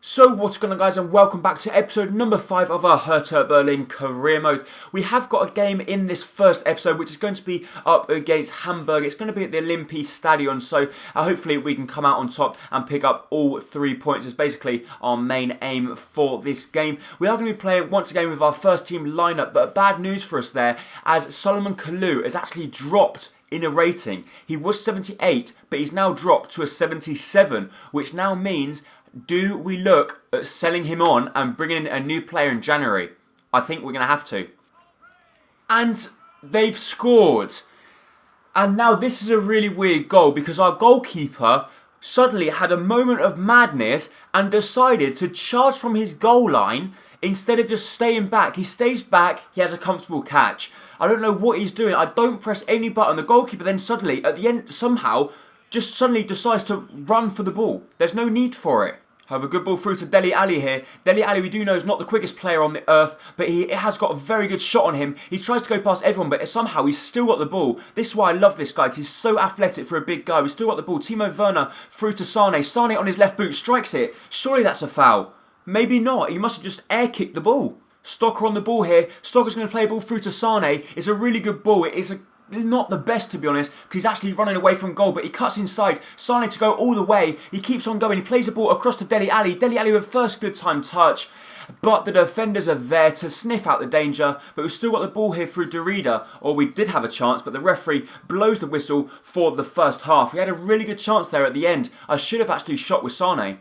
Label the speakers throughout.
Speaker 1: So what's going on, guys, and welcome back to episode number 5 of our HERTHA Berlin career mode. We have got a game in this first episode which is going to be up against Hamburg. It's going to be at the Olympiastadion, so hopefully we can come out on top and pick up all 3 points. It's basically our main aim for this game. We are going to be playing once again with our first team lineup, but bad news for us there, as Solomon Kalou has actually dropped in a rating. He was 78, but he's now dropped to a 77, which now means, do we look at selling him on and bringing in a new player in January? I think we're going to have to. And they've scored. And now this is a really weird goal because our goalkeeper suddenly had a moment of madness and decided to charge from his goal line instead of just staying back. He stays back, he has a comfortable catch. I don't know what he's doing. I don't press any button. The goalkeeper then suddenly, at the end, somehow, just suddenly decides to run for the ball. There's no need for it. Have a good ball through to Dele Alli here. Dele Alli, we do know, is not the quickest player on the earth, but he has got a very good shot on him. He tries to go past everyone, but somehow he's still got the ball. This is why I love this guy, because he's so athletic for a big guy. We've still got the ball. Timo Werner through to Sane. Sane on his left boot strikes it. Surely that's a foul. Maybe not. He must have just air kicked the ball. Stocker on the ball here. Stocker's going to play a ball through to Sane. It's a really good ball. It is not the best, to be honest, because he's actually running away from goal, but he cuts inside. Sane to go all the way. He keeps on going. He plays the ball across to Dele Alli. Dele Alli with first good time touch, but the defenders are there to sniff out the danger. But we've still got the ball here through Derrida, or we did have a chance, but the referee blows the whistle for the first half. We had a really good chance there at the end. I should have actually shot with Sane.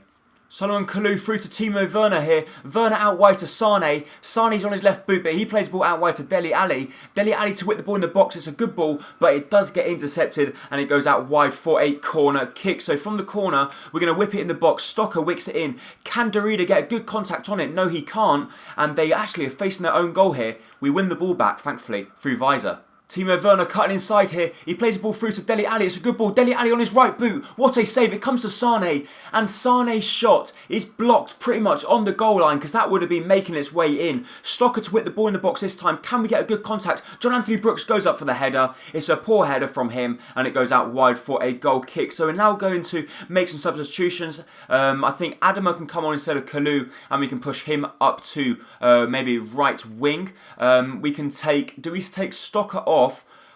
Speaker 1: Solomon Kalou through to Timo Werner here. Werner out wide to Sane. Sane's on his left boot, but he plays the ball out wide to Dele Alli. Dele Alli to whip the ball in the box. It's a good ball, but it does get intercepted, and it goes out wide for a corner kick. So from the corner, we're going to whip it in the box. Stocker wicks it in. Can Derrida get a good contact on it? No, he can't. And they actually are facing their own goal here. We win the ball back, thankfully, through Weiser. Timo Werner cutting inside here. He plays the ball through to Dele Alli. It's a good ball. Dele Alli on his right boot. What a save. It comes to Sane. And Sane's shot is blocked pretty much on the goal line because that would have been making its way in. Stocker to whip the ball in the box this time. Can we get a good contact? John Anthony Brooks goes up for the header. It's a poor header from him and it goes out wide for a goal kick. So we're now going to make some substitutions. I think Adama can come on instead of Kalou and we can push him up to maybe right wing. We can take... Do we take Stocker off?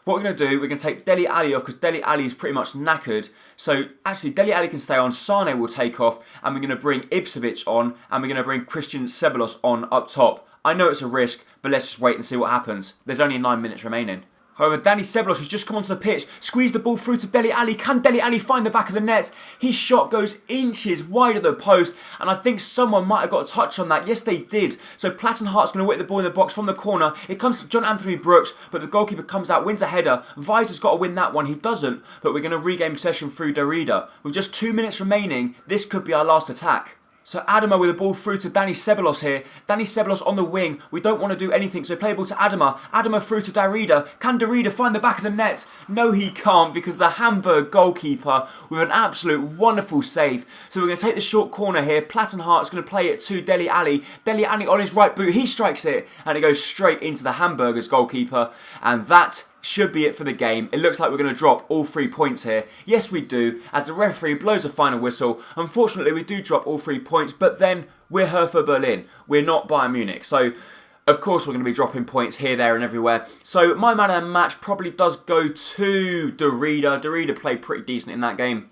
Speaker 1: What we're going to do, we're going to take Dele Alli off because Dele Alli is pretty much knackered. So actually Dele Alli can stay on, Sane will take off, and we're going to bring Ipswich on, and we're going to bring Christian Ceballos on up top. I know it's a risk, but let's just wait and see what happens. There's only 9 minutes remaining. However, Dani Ceballos has just come onto the pitch, squeezed the ball through to Dele Alli. Can Dele Alli find the back of the net? His shot goes inches wide of the post, and I think someone might have got a touch on that. Yes, they did. So Plattenhart's going to whip the ball in the box from the corner. It comes to John Anthony Brooks, but the goalkeeper comes out, wins a header. Weiser's got to win that one. He doesn't, but we're going to regain possession through Derrida. With just 2 minutes remaining, this could be our last attack. So Adama with the ball through to Dani Ceballos here. Dani Ceballos on the wing. We don't want to do anything, so play the ball to Adama. Adama through to Derrida. Can Derrida find the back of the net? No, he can't, because the Hamburg goalkeeper with an absolute wonderful save. So we're going to take the short corner here. Plattenhart's going to play it to Dele Alli. Dele Alli on his right boot. He strikes it, and it goes straight into the Hamburgers goalkeeper. And that should be it for the game. It looks like we're going to drop all 3 points here. Yes, we do, as the referee blows a final whistle. Unfortunately, we do drop all 3 points, but then we're Hertha Berlin. We're not Bayern Munich. So, of course, we're going to be dropping points here, there and everywhere. So, my man of the match probably does go to Derrida. Derrida played pretty decent in that game.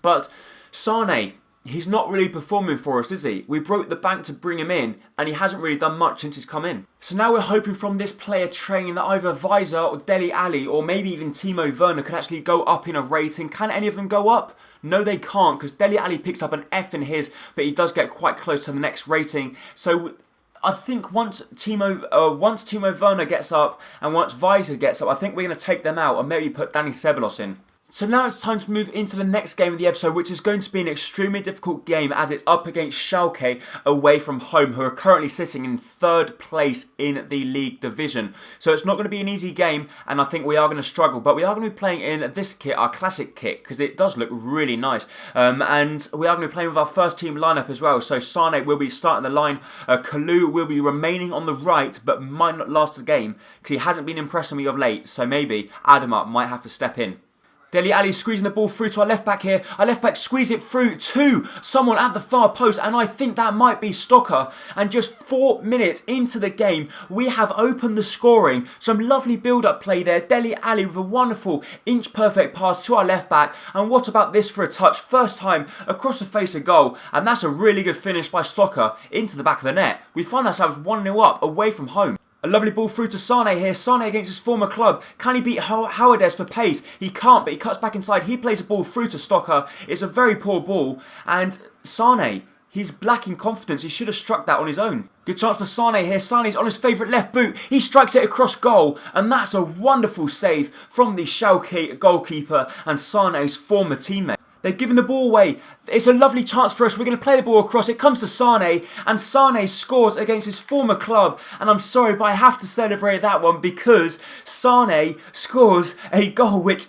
Speaker 1: But Sane, he's not really performing for us, is he? We broke the bank to bring him in, and he hasn't really done much since he's come in. So now we're hoping from this player training that either Weiser or Dele Alli, or maybe even Timo Werner, could actually go up in a rating. Can any of them go up? No, they can't, because Dele Alli picks up an F in his, but he does get quite close to the next rating. So I think once Timo Werner gets up, and once Weiser gets up, I think we're going to take them out, and maybe put Dani Ceballos in. So now it's time to move into the next game of the episode, which is going to be an extremely difficult game as it's up against Schalke away from home, who are currently sitting in 3rd place in the league division. So it's not going to be an easy game, and I think we are going to struggle, but we are going to be playing in this kit, our classic kit, because it does look really nice. And we are going to be playing with our first team lineup as well. So Sane will be starting the line, Kalou will be remaining on the right, but might not last the game, because he hasn't been impressing me of late, so maybe Adama might have to step in. Dele Alli squeezing the ball through to our left back here. Our left back squeeze it through to someone at the far post, and I think that might be Stocker. And just 4 minutes into the game, we have opened the scoring. Some lovely build-up play there. Dele Alli with a wonderful inch-perfect pass to our left back. And what about this for a touch? First time across the face of goal, and that's a really good finish by Stocker into the back of the net. We find ourselves 1-0 up away from home. A lovely ball through to Sane here. Sane against his former club. Can he beat Howardez for pace? He can't, but he cuts back inside. He plays a ball through to Stocker. It's a very poor ball. And Sane, he's lacking confidence. He should have struck that on his own. Good chance for Sane here. Sane's on his favourite left boot. He strikes it across goal. And that's a wonderful save from the Schalke goalkeeper and Sane's former teammate. They've given the ball away. It's a lovely chance for us. We're going to play the ball across. It comes to Sane, and Sane scores against his former club. And I'm sorry, but I have to celebrate that one because Sane scores a goal which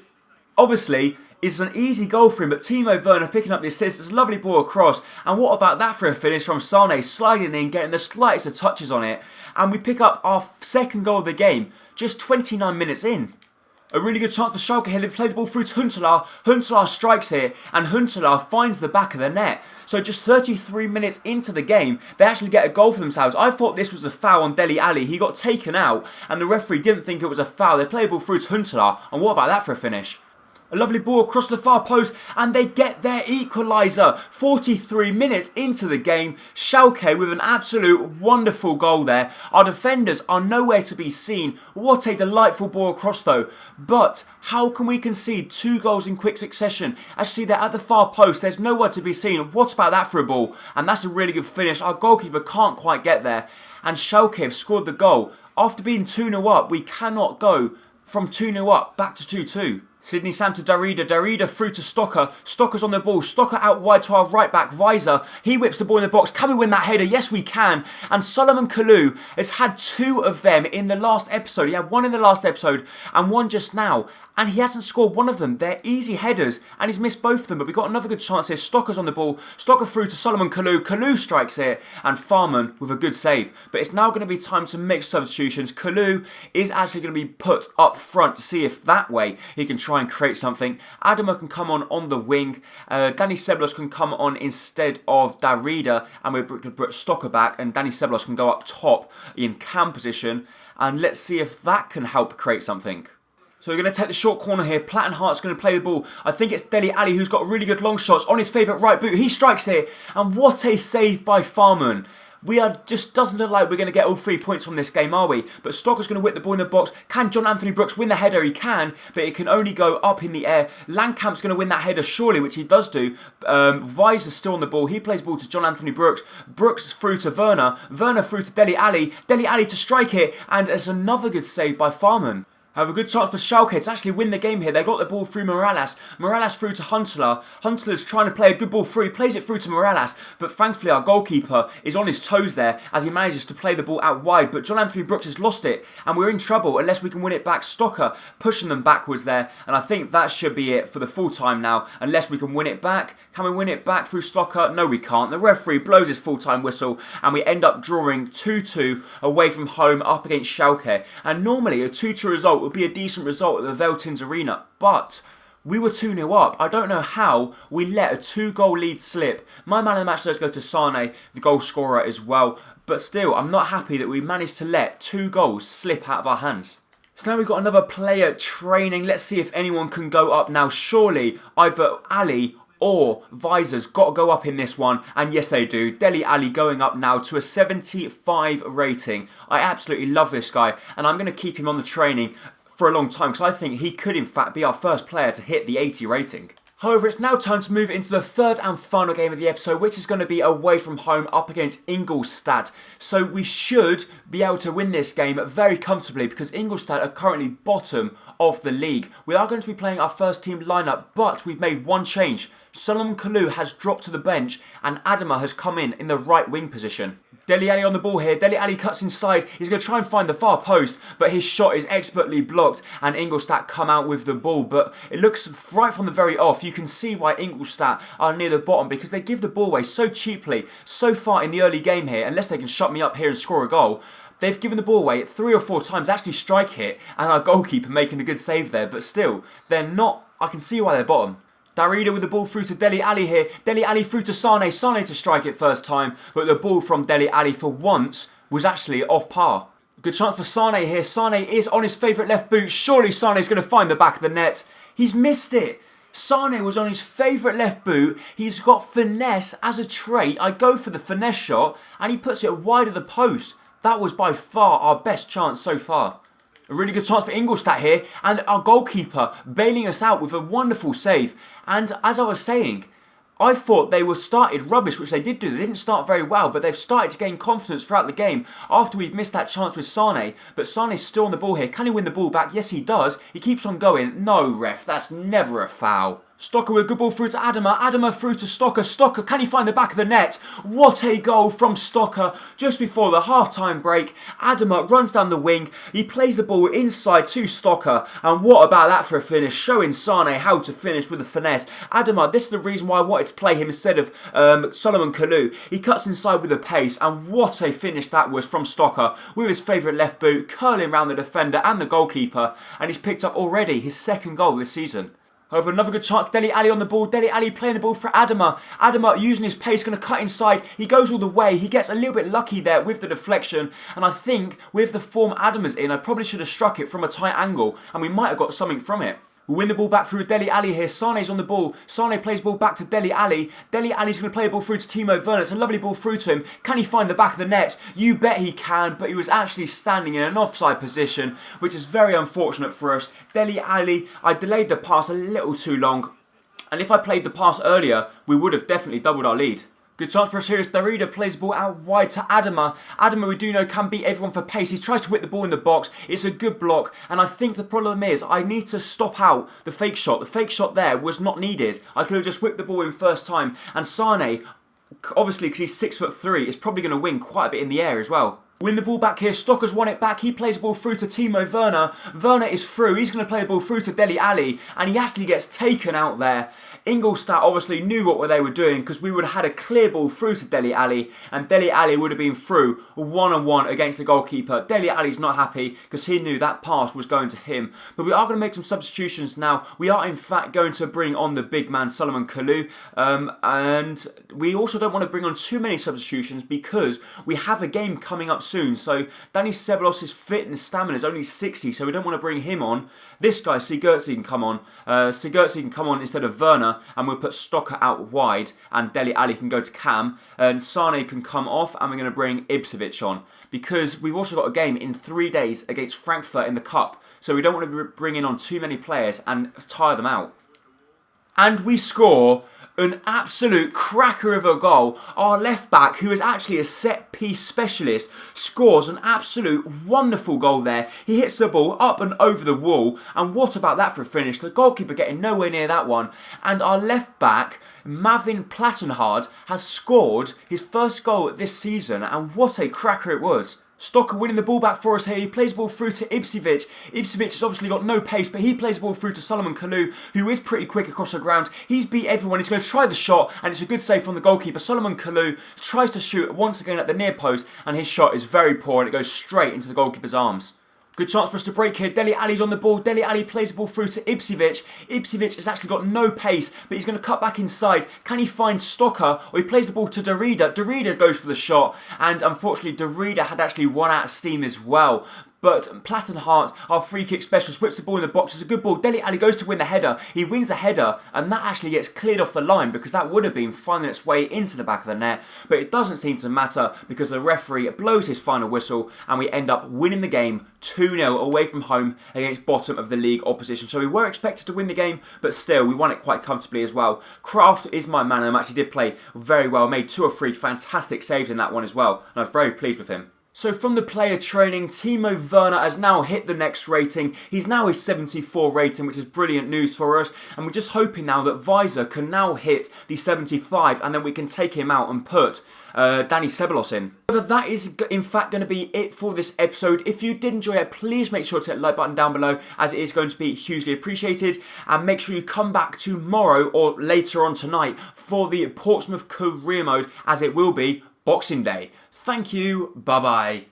Speaker 1: obviously is an easy goal for him. But Timo Werner picking up the assist. It's a lovely ball across. And what about that for a finish from Sane, sliding in, getting the slightest of touches on it. And we pick up our second goal of the game just 29 minutes in. A really good chance for Schalke here. They play the ball through to Huntelaar. Huntelaar strikes here, and Huntelaar finds the back of the net. So just 33 minutes into the game, they actually get a goal for themselves. I thought this was a foul on Dele Alli. He got taken out, and the referee didn't think it was a foul. They play the ball through to Huntelaar, and what about that for a finish? A lovely ball across the far post, and they get their equaliser. 43 minutes into the game, Schalke with an absolute wonderful goal there. Our defenders are nowhere to be seen. What a delightful ball across though. But how can we concede 2 goals in quick succession? Actually, they're at the far post. There's nowhere to be seen. What about that for a ball? And that's a really good finish. Our goalkeeper can't quite get there. And Schalke have scored the goal. After being 2-0 up, we cannot go from 2-0 up back to 2-2. Sydney Sam to Darida. Darida through to Stocker. Stocker's on the ball. Stocker out wide to our right back, Weiser. He whips the ball in the box. Can we win that header? Yes, we can. And Solomon Kalou has had 2 of them in the last episode. He had 1 in the last episode and 1 just now. And he hasn't scored 1 of them. They're easy headers. And he's missed both of them. But we've got another good chance here. Stocker's on the ball. Stocker through to Solomon Kalou. Kalou strikes it. And Farman with a good save. But it's now going to be time to make substitutions. Kalou is actually going to be put up front to see if that way he can try and create something. Adama can come on the wing. Danny Seblos can come on instead of Darida. And we'll put Stocker back. And Danny Seblos can go up top in cam position. And let's see if that can help create something. So we're going to take the short corner here. Plattenhart's going to play the ball. I think it's Dele Alli who's got really good long shots on his favourite right boot. He strikes here. And what a save by Farman. Just doesn't look like we're going to get all 3 points from this game, are we? But Stocker's going to whip the ball in the box. Can John Anthony Brooks win the header? He can, but it can only go up in the air. Langkamp's going to win that header, surely, which he does do. Weiser's still on the ball. He plays the ball to John Anthony Brooks. Brooks through to Werner. Werner through to Dele Alli. Dele Alli to strike it. And it's another good save by Farman. Have a good chance for Schalke to actually win the game here. They got the ball through Morales. Morales through to Huntelaar. Huntelaar's trying to play a good ball through. He plays it through to Morales. But thankfully our goalkeeper is on his toes there as he manages to play the ball out wide. But John Anthony Brooks has lost it. And we're in trouble unless we can win it back. Stocker pushing them backwards there. And I think that should be it for the full time now. Unless we can win it back. Can we win it back through Stocker? No, we can't. The referee blows his full time whistle. And we end up drawing 2-2 away from home up against Schalke. And normally a 2-2 result would be a decent result at the Veltins Arena, but we were 2-0 up. I don't know how we let a 2-goal lead slip. My man of the match does go to Sane, the goal scorer as well, but still, I'm not happy that we managed to let 2 goals slip out of our hands. So now we've got another player training. Let's see if anyone can go up now. Surely either Ali or Weiser's got to go up in this one, and yes they do. Dele Alli going up now to a 75 rating. I absolutely love this guy, and I'm going to keep him on the training for a long time because I think he could in fact be our first player to hit the 80 rating. However, it's now time to move into the third and final game of the episode, which is going to be away from home up against Englestad. So we should be able to win this game very comfortably because Englestad are currently bottom of the league. We are going to be playing our first team lineup, but we've made one change. Solomon Kalou has dropped to the bench and Adama has come in the right wing position. Dele Alli on the ball here. Dele Alli cuts inside. He's going to try and find the far post, but his shot is expertly blocked and Englestad come out with the ball. But it looks right from the very off. You can see why Englestad are near the bottom because they give the ball away so cheaply, so far in the early game here, unless they can shut me up here and score a goal. They've given the ball away 3 or 4 times, actually strike it, and our goalkeeper making a good save there, but still, they're not I can see why they're bottom. Darida with the ball through to Dele Alli here. Dele Alli through to Sane. Sane to strike it first time, but the ball from Dele Alli for once was actually off par. Good chance for Sane here. Sane is on his favourite left boot. Surely Sane's going to find the back of the net. He's missed it. Sane was on his favourite left boot. He's got finesse as a trait. I go for the finesse shot and he puts it wide of the post. That was by far our best chance so far. A really good chance for Englestad here, and our goalkeeper bailing us out with a wonderful save. And as I was saying, I thought they were started rubbish, which they did do. They didn't start very well, but they've started to gain confidence throughout the game after we've missed that chance with Sane. But Sane's still on the ball here. Can he win the ball back? Yes, he does. He keeps on going. No, ref, that's never a foul. Stocker with a good ball through to Adama. Adama through to Stocker. Stocker, can he find the back of the net? What a goal from Stocker just before the half-time break. Adama runs down the wing. He plays the ball inside to Stocker. And what about that for a finish? Showing Sane how to finish with a finesse. Adama, this is the reason why I wanted to play him instead of Solomon Kalou. He cuts inside with a pace. And what a finish that was from Stocker with his favourite left boot, curling round the defender and the goalkeeper. And he's picked up already his second goal this season. However, another good chance. Dele Alli on the ball. Dele Alli playing the ball for Adama. Adama using his pace, going to cut inside. He goes all the way. He gets a little bit lucky there with the deflection. And I think with the form Adama's in, I probably should have struck it from a tight angle. And we might have got something from it. We win the ball back through Dele Alli here. Sane's on the ball. Sane plays the ball back to Dele Alli. Dele Alli's going to play the ball through to Timo Werner. It's a lovely ball through to him. Can he find the back of the net? You bet he can, but he was actually standing in an offside position, which is very unfortunate for us. Dele Alli, I delayed the pass a little too long. And if I played the pass earlier, we would have definitely doubled our lead. Good chance for us here as Darida plays the ball out wide to Adama. Adama, we do know, can beat everyone for pace. He tries to whip the ball in the box. It's a good block. And I think the problem is I need to stop out the fake shot. The fake shot there was not needed. I could have just whipped the ball in first time. And Sane, obviously because he's 6'3", is probably going to win quite a bit in the air as well. Win the ball back here. Stocker's won it back. He plays the ball through to Timo Werner. Werner is through. He's going to play the ball through to Dele Alli. And he actually gets taken out there. Englestad obviously knew what they were doing because we would have had a clear ball through to Dele Alli. And Dele Alli would have been through one-on-one against the goalkeeper. Dele Alli's not happy because he knew that pass was going to him. But we are going to make some substitutions now. We are in fact going to bring on the big man Solomon Kalou. And we also don't want to bring on too many substitutions because we have a game coming up soon. So Dani Ceballos' fit and stamina is only 60, so we don't want to bring him on. This guy, Sigurdsson, can come on. Sigurdsson can come on instead of Werner, and we'll put Stocker out wide, and Dele Alli can go to Cam, and Sane can come off, and we're going to bring Ibsevic on. Because we've also got a game in 3 days against Frankfurt in the Cup, so we don't want to be bringing on too many players and tire them out. And we score an absolute cracker of a goal. Our left back, who is actually a set piece specialist, scores an absolute wonderful goal there. He hits the ball up and over the wall. And what about that for a finish? The goalkeeper getting nowhere near that one. And our left back, Mavin Plattenhard, has scored his first goal this season. And what a cracker it was. Stocker winning the ball back for us here. He plays the ball through to Ibsevic. Ibsevic has obviously got no pace, but he plays the ball through to Solomon Kalou, who is pretty quick across the ground. He's beat everyone. He's going to try the shot, and it's a good save from the goalkeeper. Solomon Kalou tries to shoot once again at the near post, and his shot is very poor, and it goes straight into the goalkeeper's arms. Good chance for us to break here. Dele Alli's on the ball. Dele Alli plays the ball through to Ibsevic. Ibsevic has actually got no pace, but he's going to cut back inside. Can he find Stocker? Or he plays the ball to Darida. Darida goes for the shot, and unfortunately Darida had actually run out of steam as well. But Plattenhart, our free kick specialist, whips the ball in the box. It's a good ball. Dele Alli goes to win the header. He wins the header, and that actually gets cleared off the line because that would have been finding its way into the back of the net. But it doesn't seem to matter because the referee blows his final whistle, and we end up winning the game 2-0 away from home against bottom of the league opposition. So we were expected to win the game, but still, we won it quite comfortably as well. Kraft is my man, and actually did play very well. Made 2 or 3 fantastic saves in that one as well, and I was very pleased with him. So from the player training, Timo Werner has now hit the next rating. He's now his 74 rating, which is brilliant news for us. And we're just hoping now that Weiser can now hit the 75, and then we can take him out and put Dani Ceballos in. However, that is in fact going to be it for this episode. If you did enjoy it, please make sure to hit the like button down below, as it is going to be hugely appreciated. And make sure you come back tomorrow or later on tonight for the Portsmouth career mode, as it will be Boxing Day. Thank you. Bye-bye.